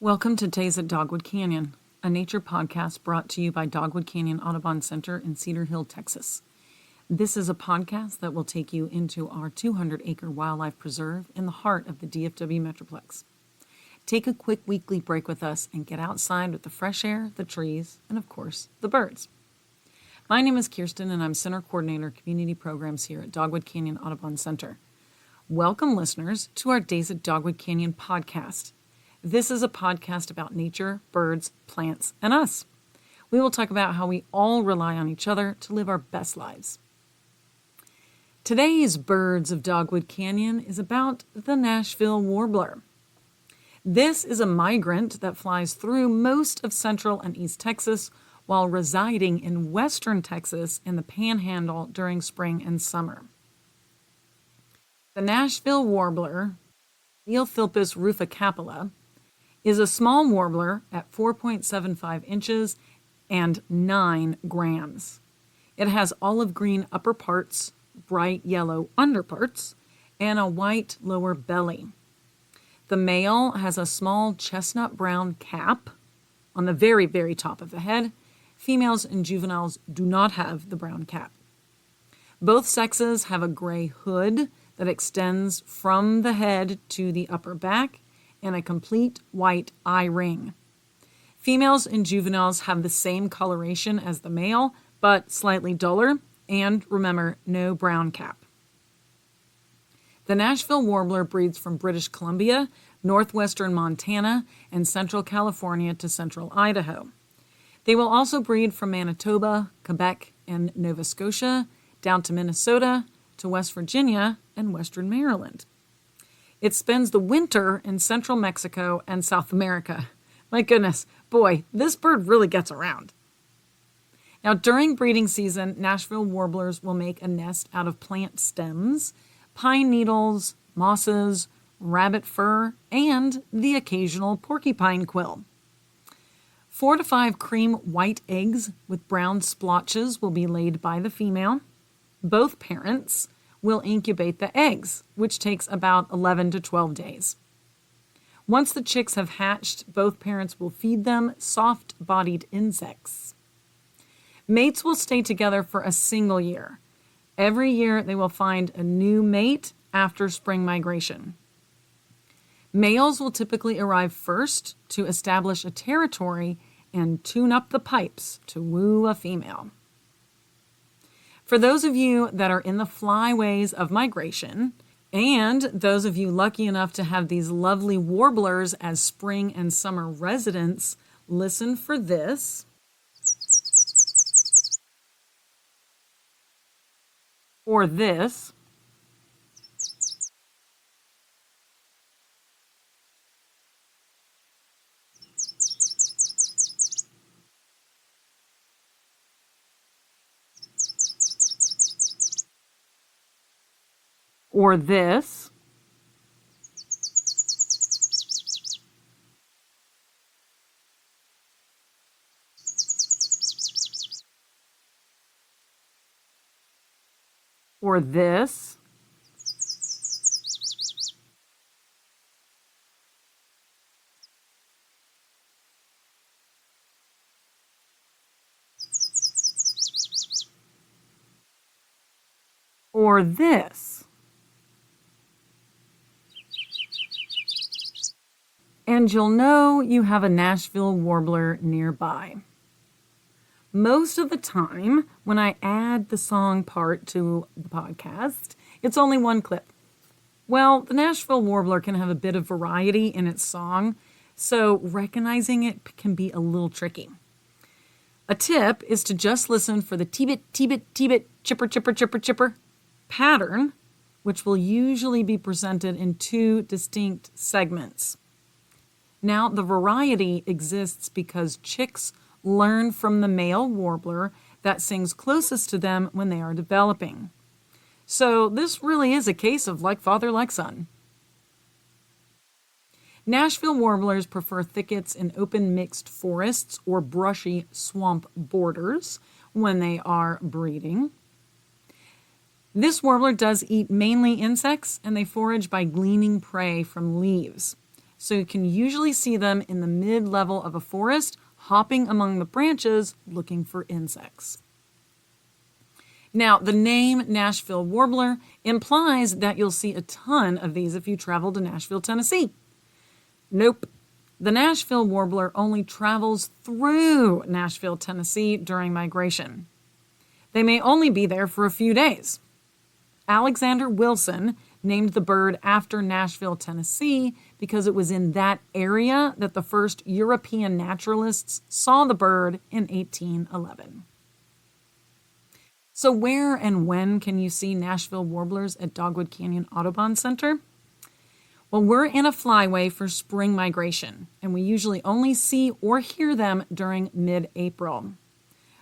Welcome to Days at Dogwood Canyon, a nature podcast brought to you by Dogwood Canyon Audubon Center in Cedar Hill, Texas. This is a podcast that will take you into our 200-acre wildlife preserve in the heart of the DFW Metroplex. Take a quick weekly break with us and get outside with the fresh air, the trees, and of course, the birds. My name is Kiersten and I'm Center Coordinator Community Programs here at Dogwood Canyon Audubon Center. Welcome, listeners, to our Days at Dogwood Canyon podcast. This is a podcast about nature, birds, plants, and us. We will talk about how we all rely on each other to live our best lives. Today's Birds of Dogwood Canyon is about the Nashville Warbler. This is a migrant that flies through most of central and east Texas while residing in western Texas in the Panhandle during spring and summer. The Nashville Warbler, Neophilpus ruficapilla, is a small warbler at 4.75 inches and 9 grams. It has olive green upper parts, bright yellow underparts, and a white lower belly. The male has a small chestnut brown cap on the very, very top of the head. Females and juveniles do not have the brown cap. Both sexes have a gray hood that extends from the head to the upper back and a complete white eye ring. Females and juveniles have the same coloration as the male, but slightly duller, and remember, no brown cap. The Nashville Warbler breeds from British Columbia, northwestern Montana, and central California to central Idaho. They will also breed from Manitoba, Quebec, and Nova Scotia, down to Minnesota, to West Virginia, and western Maryland. It spends the winter in central Mexico and South America. My goodness, boy, this bird really gets around. Now, during breeding season, Nashville warblers will make a nest out of plant stems, pine needles, mosses, rabbit fur, and the occasional porcupine quill. 4 to 5 cream white eggs with brown splotches will be laid by the female. Both parents will incubate the eggs, which takes about 11 to 12 days. Once the chicks have hatched, both parents will feed them soft-bodied insects. Mates will stay together for a single year. Every year they will find a new mate after spring migration. Males will typically arrive first to establish a territory and tune up the pipes to woo a female. For those of you that are in the flyways of migration, and those of you lucky enough to have these lovely warblers as spring and summer residents, listen for this. Or this. Or this. Or this. Or this. And you'll know you have a Nashville Warbler nearby. Most of the time, when I add the song part to the podcast, it's only one clip. Well, the Nashville Warbler can have a bit of variety in its song, so recognizing it can be a little tricky. A tip is to just listen for the tee-bit, tee-bit, tee-bit, chipper, chipper, chipper, chipper pattern, which will usually be presented in 2 distinct segments. Now, the variety exists because chicks learn from the male warbler that sings closest to them when they are developing. So this really is a case of like father, like son. Nashville warblers prefer thickets in open mixed forests or brushy swamp borders when they are breeding. This warbler does eat mainly insects, and they forage by gleaning prey from leaves. so you can usually see them in the mid-level of a forest, hopping among the branches looking for insects. Now, the name Nashville Warbler implies that you'll see a ton of these if you travel to Nashville, Tennessee. Nope. The Nashville Warbler only travels through Nashville, Tennessee during migration. They may only be there for a few days. Alexander Wilson named the bird after Nashville, Tennessee, because it was in that area that the first European naturalists saw the bird in 1811. So where and when can you see Nashville warblers at Dogwood Canyon Audubon Center? Well, we're in a flyway for spring migration, and we usually only see or hear them during mid-April.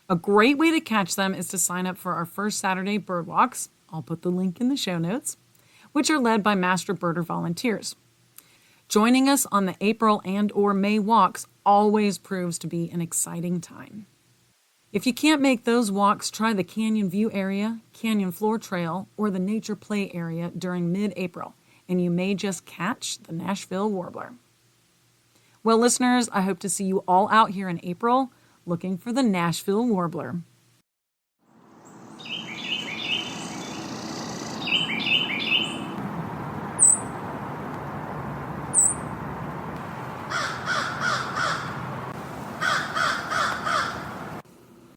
A great way to catch them is to sign up for our first Saturday bird walks. I'll put the link in the show notes, which are led by master birder volunteers. Joining us on the April and/or May walks always proves to be an exciting time. If you can't make those walks, try the Canyon View area, Canyon Floor Trail, or the Nature Play area during mid-April, and you may just catch the Nashville Warbler. Well, listeners, I hope to see you all out here in April looking for the Nashville Warbler.